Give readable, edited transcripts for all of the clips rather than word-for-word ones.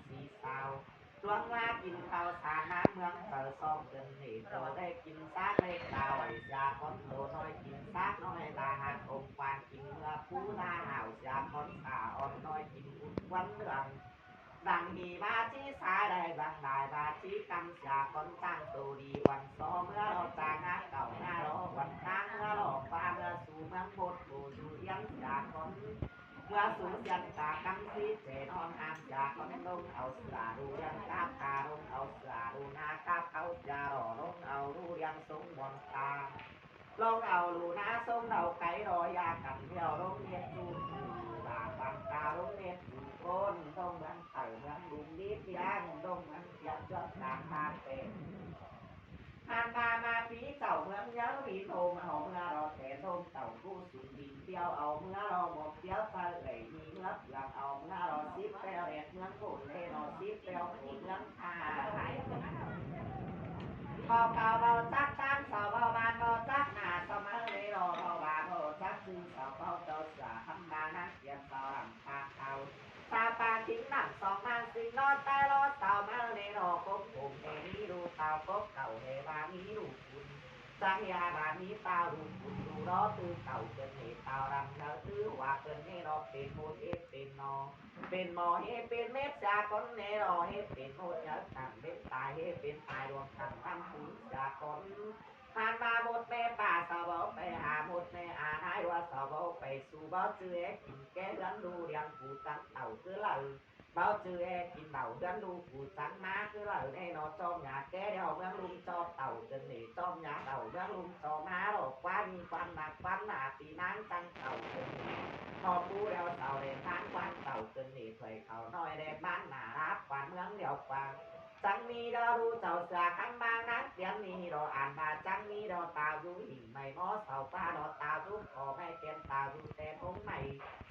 สีสาวดวงมากินข้าวสารน้ำเมืองเปิดซองเดินหนีโตได้กินซากเล็กดาวไอ้ยาคนโตน้อยกินซากน้อยลาหักองควานกินเมื่อผู้ลาห่าวยาคนสาอ่อนน้อยกินอุ่นวันเรื่องดังมีมาที่สายได้บางได้มาที่กำจากคนจ้างตัวดีวันซอเมื่อเราจางงานเก่าหน้าเราวันนางเมื่อหลอกฟ้าเมื่อสู่เมืองบดบูอยู่เลี้ยงจากคนเมื่อสู่ยันจากกำซีเจนอนหามจากคนลงเอาเสือดูยังกาบคาลงเอาเสือดูนากาบเขาจะรอลงเอาดูยังทรงบนตาลงเอาลูนาทรงเอาไก่รอยากันเที่ยวลงเรียนดูบาบางตาลงเรียนดูก้นต้องเมืองไต่เมืองลุงดีเพียงต้องเมืองเพียงเจ้าตางทางเป็นทางมาปีเก่าเมืองเยอะปีโทมาเอาเมื่อเราแต่โทมเต่าผู้สุนดินเที่ยวเอาเมื่อเราหมดเที่ยวไปเลยมีเมื่อเปลือกเอาเมื่อเราซิปเปลเด็ดเมืองโกนเล่เราซิปเปลโกนเมืองทาหายพอเก่าเราจักตั้งสาวบ้านเราจักหนาสมัยเลยเราบ้านเราจักซึ่งสาวเขาเจ้าเสือทำมานักเกียรติสาวหลังคาเขาตาปาทิ้งหนังสองนางสิงนอนใต้รถสาวมาเลยเรากบผมเฮนี่ดูสาวกบเก่าเฮบานี้ดูคุณจังยาบานี้ตาดูคุณดูรอตื้อเก่าเกินเหตุตารำเนื้อตื้อว่าเกินให้เราเป็นโมเอเป็นนอเป็นหมอเฮเป็นเม็ดจากคนเนรอเฮเป็นโมเยอะต่างเป็นตายเฮเป็นตายรวมกันตั้งหูจากคนผ่านมาหมดแม่ป่าสาวไปหาหมดแม่อาหายว่าสาวไปสู่บ่เจือกินแก่เลี้ยงดูเลี้ยงผู้ตั้งเต่าคือเราบ่เจือกินเต่าเลี้ยงดูผู้ตั้งมาคือเราแน่นอนจอมหยาแก่เดียวเมืองลุงจอเต่าจนหนีจอมหยาเต่าเมืองลุงจอมาหลอกว่ามีความหนักความหนาตีนางจังเต่าจนหนีพอผู้เดียวเต่าเลยทางควันเต่าจนหนีถอยเขาน้อยแดงบ้านหนารับควันเมืองเดียวกว่าจังมีดอรู้เจ้าเสือขันบางนั้นเสียงนี้ดออ่านมาจังมีดอตาอยู่หิ่งไม่มอเสาฟ้าดอตาทุกขอไม่เต็มตาอยู่แต่องใหม่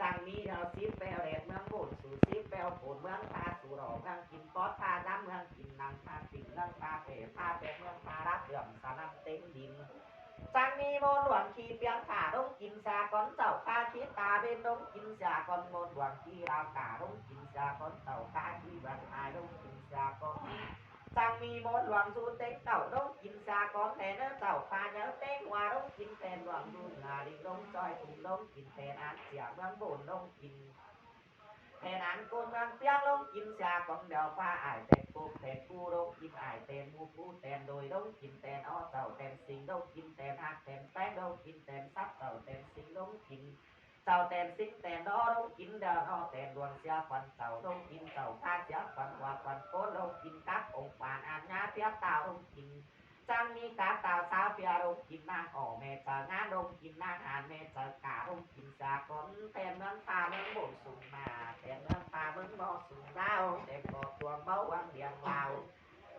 จังมีดอซิปเปลเด็ดเมืองบุญสู่ซิปเปลผลเมืองตาสู่หล่อเมืองกินป๊อตตาจ้ำเมืองกินนังตาสิงเมืองตาเป๋ตาเป็ดเมืองตารับเดือมสานันเต็งดินจังมีโมนหลวงขีเปียงขาดงกินสาก้อนเจ้าข้าคิดตาเป็นดงกินสาก้อนโมนหลวงขีราวกาดงกินสาก้อนเจ้าข้าที่บันหายดงกินสาก้อนจังมีโมนหลวงสูเต็งเต่าดงกินสาก้อนแต่เนื้อเจ้าข้าเนื้อเต็งว่าดงกินแต่หลวงดูงาดิดงจอยถุงดงกินแต่อันเสียเมืองโบนดงกินแทนอันกูเมืองเปียงลงกินสาก้อนเดียวฟ้าอายแต่กูแต่กูดงกินอายแต่มูกูแต่โดยดงกินแต่อ้อเต่าแต่สิงดงกินแต่หักแต่แป้งดงกินแต่ซับเต่าแต่สิงดงกินเต่าแต่สิงแต่นอดงกินเดินอ้อแต่ดวงเสียควันเต่าดงกินเต่าข้าเสียควันว่าควันโคดงกินกับองค์ปานอันญาเทียบเต่าดงกินจังมีกาเต่าสาวเปียดงกินนางอ่อแม่เจองานดงกินนางหานแม่เจอกาดงกินสาคนแต่เมืองตาเมืองบ่สูงมาแต่เมืองตาเมืองบ่สูงดาวแต่ก่อตัวเบาวังเดียงลาว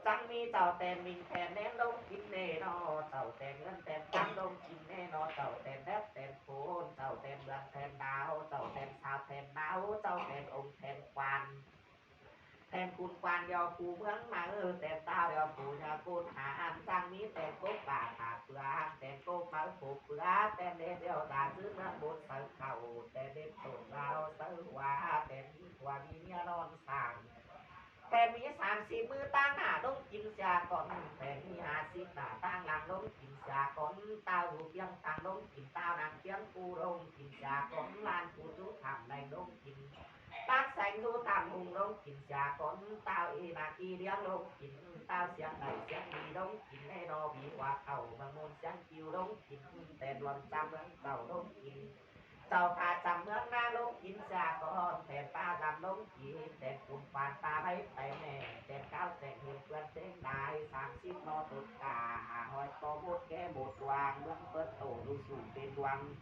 จังมีเจ้าแต่มิงแต่เน้นดงกินเน่นอเจ้าแต่เงินแต่ตั้งดงกินเน่นอเจ้าแต่แดดแต่โคนเจ้าแต่เมืองแต่ดาวเจ้าแต่ชาวแต่ดาวเจ้าแต่องค์แต่ควันแทนคุณควานยอผูเมืองมาแต่ตาเดียวผูยาคูณหาอันจังมีแต่กบป่าขาเปลือแต่กบมาผูเปลือแต่เด็ดเดียวตาซื้อเมืองบนเสือเข่าแต่เด็ดตุ่นเราเสือว่าแต่มีกว่ามีเมียนอนสั่งแต่มี30มือตั้งหน้าต้องกินชาก่อนแต่มี50หน้าตั้งหลังต้องกินชาก่อนตาหูเพียงตั้งต้องกินตาหนังเพียงกูต้องกินชาก่อนลานกูทุกทำในต้องกิน bác xanh thu tạm hùng đông kín xà con tao y mà kỳ điếng đông kín tao xiang này xiang đi đông kín hay nó bị hoa cầu mà môn xiang chiều đông kín tên luận trăm ơn tàu đông kín tàu pha trăm ơn na đông kín xà con tên ta làm đông kín tên cùng phản ta thấy tay nè tên cao tên hiền quen tên đại sang ship nó tốt cả hỏi có một cái một đoàn muốn phân tổ lưu sủ tên đoàn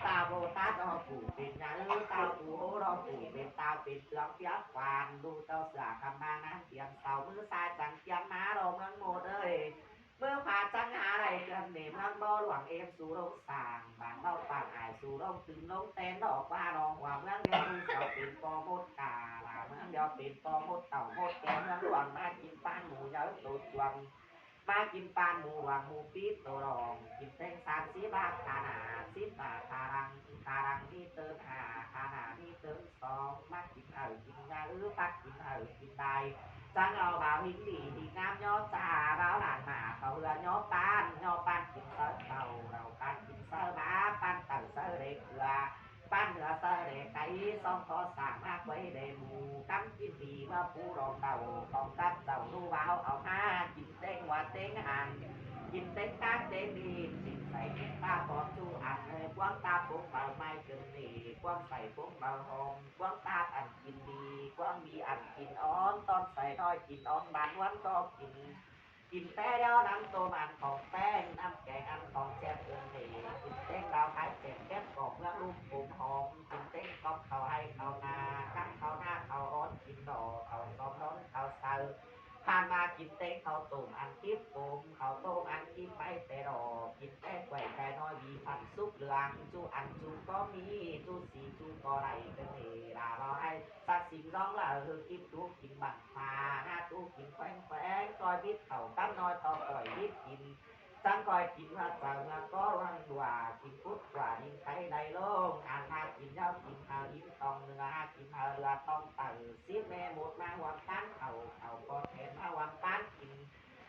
ตาโบตาดอกผูเป็นนาลูตาปูโหดอกผูเป็นตาเป็นเสืองเปียกวานดูเจ้าเสือคำมานะเตียงเสามือซ้ายจังเตียงมาเราเมืองโมดเอ้ยเมื่อผ่าจังหาอะไรเกินเหนเมืองบ่อหลวงเอ็มสู่โรงสางบ้านเบ้าปากอายสู่โรงตึงโรงเต้นดอกว่าดอกว่าเมืองเดียวดูเสาเป็นปอมดกาว่าเมืองเดียวเป็นปอมดเต่ามดแกเมืองหลวงมากินป้านหมูเยอะตุดจวง มากินปานหมูหวังหมูปี๊บตัวรองกินเต้ง30 บาทขาหนา10 บาทขารังนี่เติมขาหนานี่เติม2มากินกินยาปักกินกินได้จังเอาบ่าวหินดีดีงามย่อจ่าบ่าวหลานหมาเขาเรือย่อปานกินเสอเต่าเราปานกินเสอบ้าปานเต่าเสอเด็กเกลือปานเหนือเสอเด็กไก่ซ่องคอสามมากไว้เดหมูกำกินดีเมื่อผู้รองเต่าของกับเต่ารู้บ่าวเอาห้ากินเต้งว่าเต้งหันกินเต้งกางเต้งดีสิใส่ตาปอดจูอันเลยกวางตาปุ๊บเบาไม่เกินหนีกวางใส่ปุ๊บเบาหอมกวางตาอันกินดีกวางมีอันกินอ้อนตอนใส่น้อยกินอ้อนบานวันก็กินแต่เดียวน้ำตัวมันของแป้งน้ำแกงอันของแซ่บเกินหนีกินเต้งดาวขายเจ็บแก้มกอกเมื่อลูกผมหอมกินเต้งก๊อบเขาให้เขานากั้งเขาหน้าเขาอ้อนกินดอกเขาซ้อมน้องเขาเซาผ่านมากินเต้งเขาตุ่มอันทิพย์ตุ่มเขาต้มอันทิพย์ไปแต่ดอกกินแต่ไก่ไก่น้อยมีพันซุปเหลืองจูอันจูก็มีจูสีจูก็ไรกันเฮลาเราให้สักสิ่งร้องละกินตู้กินบังพาหน้าตู้กินแขวงก้อยบิดเขาตั้งน้อยต่อก่อยบิดกินจังก้อยกินว่าเจ้าเงาก็รังดัวกินพุทธกว่าดินไทยใดโลกอ่านหากินเย้ากินหาลิ้นตองเนื้อหากินหาเรือต้องเต่าซีแม่หมดมาวันตั้งเขาก็เห็นมาวันตั้งกิน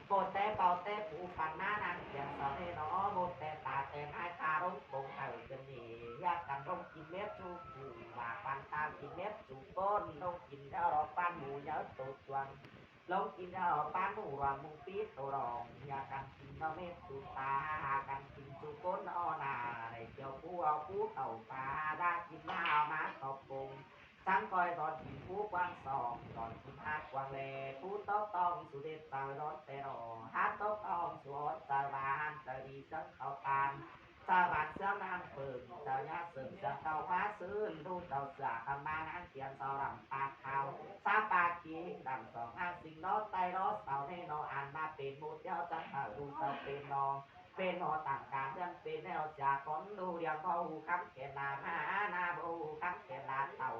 โบแต่เป่าแต่ผูปันหน้านางเขียนสอนให้น้อโบแต่ตาแต่ไม้ตาล้มคงเต่าจะหนียากกันต้องกินเม็ดจูผูว่าปันตากินเม็ดจูก้นต้องกินแล้วรอปันหมูเยอะตัวจวน ลงกินเอาปานหมูรวมหมูปี๊ดตัวรองอยากกันกินเอาเม็ดสุตาหากันกินสุก้นอ้อนาในเกี่ยวผู้เอาผู้เต่าปลาได้กินมาเอามาตบปงสังคอยตอนกินผู้กวางสองตอนกินหาดกวางเลผู้โต๊ะต้องสุเด็ดเต่าร้อนแต่รอหาโต๊ะต้องสวนเต่าบานเต่าดีจังเขาตานเต่าบานเสื้อนางเปิ่งเต่ายาเสริมเสือเต่าฟ้าซื้นดูเต่าเสือคำมานางเขียนสอรำปากเขา ซาปากีดังสองอาสิงโนไตรอสเสาให้นออ่านมาเป็นมูเดียวจังหาดูเสาเป็นนอเป็นนอต่างการเรื่องเป็นแนวจากคนดูเรียงพอหูคำเขียนนาหานาบูคำเขียนนาเต่า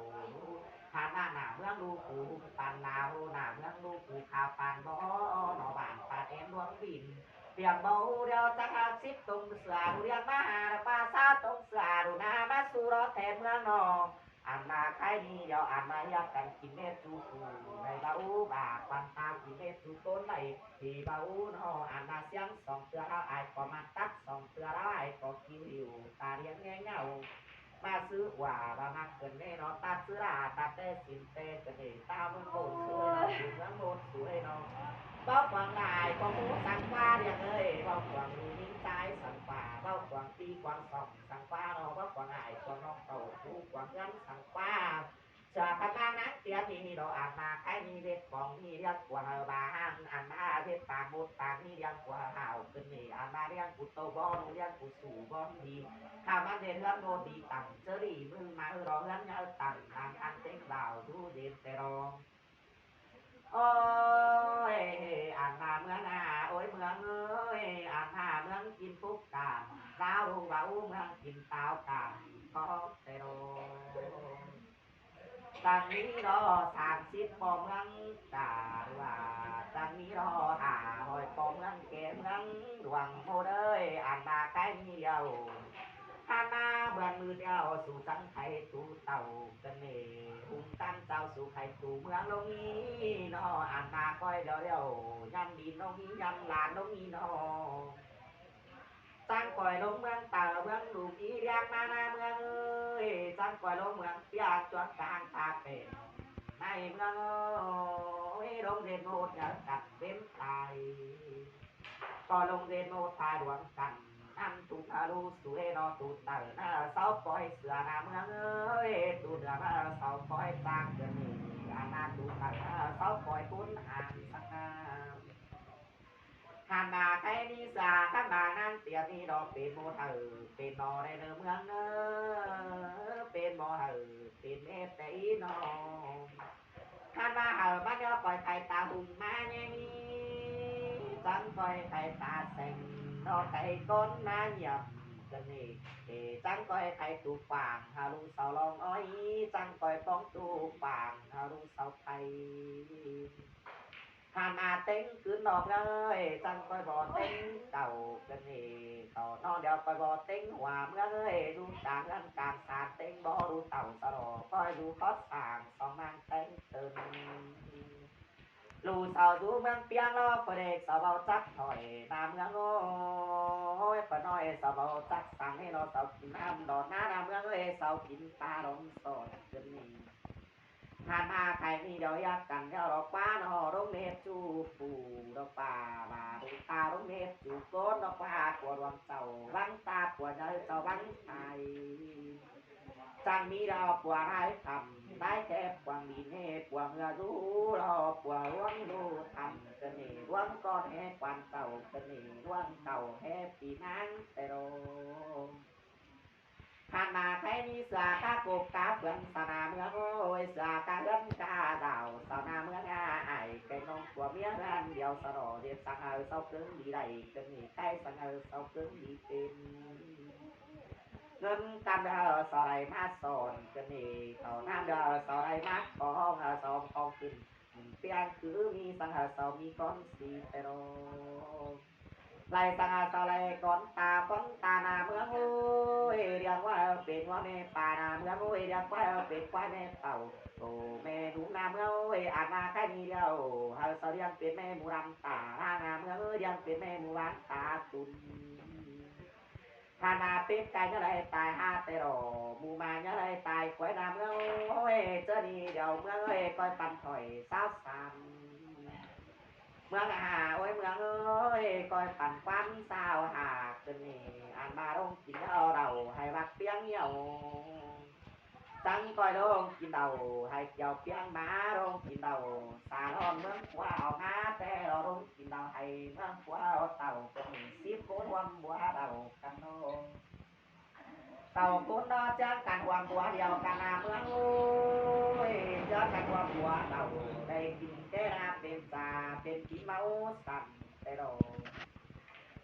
หาหน้าหนาเมืองดูปูปันนาหูหน้าเมืองดูปูขาวปันบ่หนอบานปาเอ็นดวงบินเรียงเบาเดียวจังอาสิบตรงเสือดูเรียงมาหาปาซาตรงเสือดูนามาสู่รอแทนเมืองนอ อันมาใครนี่เดี๋ยวอันมาอยากกันกินเม็ดจูกูในเบาบากปันตากินเม็ดจูต้นในที่เบานออันมาเสียงสองเตือเราไอ้ก็มาตักสองเตือเราไอ้ก็คิวอยู่ตาเลี้ยงแง่เงามาซื้อว่าบามาเกินแน่นอนตาซื้อลาตาเต้สินเต้จะเห็นตาเมืองโบนสวยเนาะอยู่เมืองโบนสวยเนาะเบ้าขวางลายก็หูสังฟ้าเรียกเลยเบ้าขวางรูนิ้งใจสังฟ้าเบ้าขวางตีขวางสองสังฟ้าเนาะเบ้าขวางลายขวางน้องเต่าผู้ขวางเงินสังฟ้า Sợ khả năng nắng kia thì đồ ăn mà cái ni đẹp còn ni đẹp của hờ bà han ăn ma đẹp tàn một tàn ni đẹp của hảo cần ni ăn ma đẹp của tô bon đẹp của sủ bon thì tham ăn đến hơn một đi tặng chớ đi mừng mà ở đó hơn nhau tặng ăn tết vào thu đến tè rong ôi ăn hà mương à ôi mương ơi ăn hà mương kim phúc cảm sao đủ bảo mương kim tao cảm có tè rong ตังนี้รอ30ปอมลังตาว่าตังนี้รอหาหอยปอมลังเกมลังดวงโมเดยอ่านมาใกล้มีเดียวข้ามาเบือนมือเดียวสู่สังไข่ตูเต่ากันเนหุ่งตั้งเจ้าสู่ไข่ตูเมืองลงนี้นออ่านมาก้อยเดียวยันดินลงนี้ยันหลานลงนี้นอ ตั้งก่อยลงเมืองเต่าเมืองลูกอีเรียกมานาเมืองเอ้ยตั้งก่อยลงเมืองเปียกจวนกลางตาเป็นในเมืองเอ้ยลงเรียนโมดอย่ากัดเต็มตายก็ลงเรียนโมดตายรวมกันอันตุทารุสวยนอตุเต่าหน้าเสาปล่อยเสือหน้าเมืองเอ้ยตุเดือมาเสาปล่อยจางเกินนี่อันนาตุเต่าเสาปล่อยคุณอ่านสักนา hàn bà cái đi già các bà năng tiền đi đó bên mô thử bên bò đây nơ mương bên bò thử bên mê tí nó hàn bà hở bắt cho coi thầy ta hùng ma nhé mi chẳng coi thầy ta xanh nó thầy con na nhập cần gì thì chẳng coi thầy tụ phàng hà lu sao lòng ơi chẳng coi con tụ phàng hà lu sao thầy ผ่านมาเต็งคืนดอกเลยจังคอยบ่เต็งเก่ากันนี่เขานอนเดียวคอยบ่เต็งหัวเมื่อเลยดูจางกันกลางสารเต็งบ่ดูเต่าสลอคอยดูคอสสางสองนางเต็งตึงลูเสาดูเมืองเปียงล้อประเด็กสาวเบาจักถอยตามเมืองโอ้ยปะน้อยสาวเบาจักสั่งให้เราสาวกินน้ำดอกน้าน้ำเมืองเอ้ยสาวกินปลาลมสดจนนี่ ผ่านมาใครมีเดียวยักกันเดียวดอกป้านอรงเนตจูปูดอกป่าบาดูตารงเนตจูโกนดอกป้าปวดรวมเต่าวังตาปวดใจเต่าวังไทยจังมีดอกปวดให้ทำได้แค่ปวงดีเน่ปวงเงารู้รอปวดร่วงรู้ทำกันนี่ร่วงก้อนแห่ควันเต่ากันนี่ร่วงเต่าแห่ปีนังแต่โร ผ่านมาใครมีเสือข้ากบกาเพื่อนสนาเมืองโอ้ยเสือกาเอื้อนกาดาวสนาเมืองไอ้ไก่นองตัวเมียรันเดียวสรอเดียสังเออเศร้าเกินดีใดเกินนี่ใกล้สังเออเศร้าเกินดีเป็นเงินกันเดอสไลมาสอนกันนี่เขาน้ำเดอสไลมาของสองของขึ้นเปลี่ยนคือมีสังเออเศร้ามีก้อนสีเตโร ไล่สังอาสาไล่ก้อนตานาเมืองโอ้ยเรียกว่าเป็นว่าแม่ป่านาเมืองโอ้ยเรียกว่าเป็นควายแม่เต่าโอ้แม่ดุนาเมืองโอ้ยอาจมาแค่นี้เดียวเฮาเรียงเป็นแม่หมูรำตานาเมืองเอ้ยเรียงเป็นแม่หมูรำตาตุนถ้านาเป็ดไก่ก็ได้ตายห้าแต่รอหมูมาก็ได้ตายควายนาเมืองโอ้ยเจ้านี่เดี๋ยวเมืองเอ้ยก้อยปั่นถอยสาวสาม เมืองโอ้ยเมืองเอ้ยคอยปั่นควันสาวหากจนนี่อันมาลงกินเอาเราให้มักเปียงเหี่ยวจังคอยลงกินเดาให้เกี่ยวเปียงมาลงกินเดาสาลอนเมืองขวาเอางาแต่เราลงกินเดาให้เมืองขวาเอาเต่าจนนี่สิบโคนวันบัวเดากันโน เต่าคุณนอจ้างกันวางหัวเดียวกันนาเมืองโอ้ยเจ้ากันวางหัวเต่าได้กินแก่นาเป็นตาเป็นปีเมาสั่นแต่โด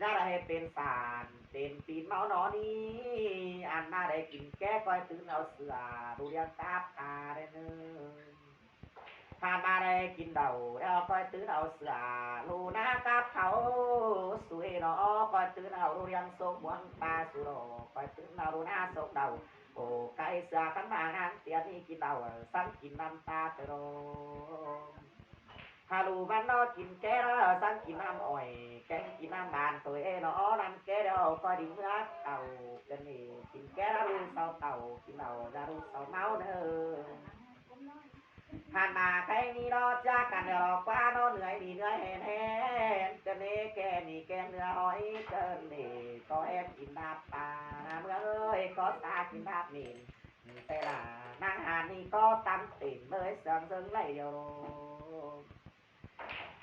น่าได้เป็นสารเป็นปีเมาหนอนี้อันน่าได้กินแก่ก้อยตื่นเอาเสือดูเรียงตาพาได้เนื้อ ผ่านมาได้กินเดาแล้วก็ตื่นเอาเสือลูนากับเขาสวยเนาะก็ตื่นเอาลูเรียงโศกหวงปลาสุโรก็ตื่นเอาลูนาโศกเดาโอ้ไก่เสือขันมางานเตียนี่กินเดาสั่งกินน้ำตาเตโรฮาลูมันนอกินแก่แล้วสั่งกินน้ำอ้อยแกงกินน้ำบานตัวเอเนาะน้ำแก่เดียวก็ดิ่งเมื่อเต่ากันนี่กินแก่แล้วลูเสาเต่ากินเดาจะลูเสาเมาเด้อ ผ่านมาใครนี่รอจากกันเดี๋ยวรอกว่าโน่เหนื่อยดีเหนื่อยแห้งแห้งจะเนแกนี่แกเนื้อหอยเกินนี่ก็แอบกินดาบปลาเมื่อเอ้ยก็ตากินดาบนี่แต่ละนางหานี่ก็ตั้งติ่นเลยเสียงซึ่งไหลเดียว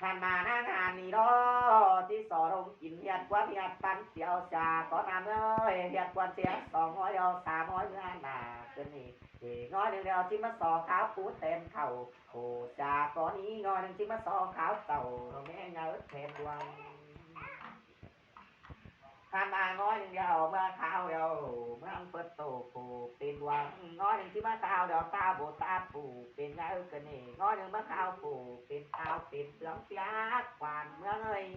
ผ่านมานางหานี่รอที่สอลงกินเหียดกว่าเหียดปันเสียวชาก็นำเอ้ยเหียดกว่าเสีย200เดียว300เมื่อหนาเกินนี่ ngói đường đèo chim mắt sò kháo phú tên khẩu hồ trà có ní ngói đường chim mắt sò kháo tàu rồi nghe nhớ thêm quăng tham ba ngói đường đèo mà khao đèo mà ăn phật tổ phù tiền quăng ngói đường chim mắt khao đèo ta bồ tát phù tiền nhớ cái này ngói đường mắt khao phù tiền khao tiền tướng piát quan mưa ơi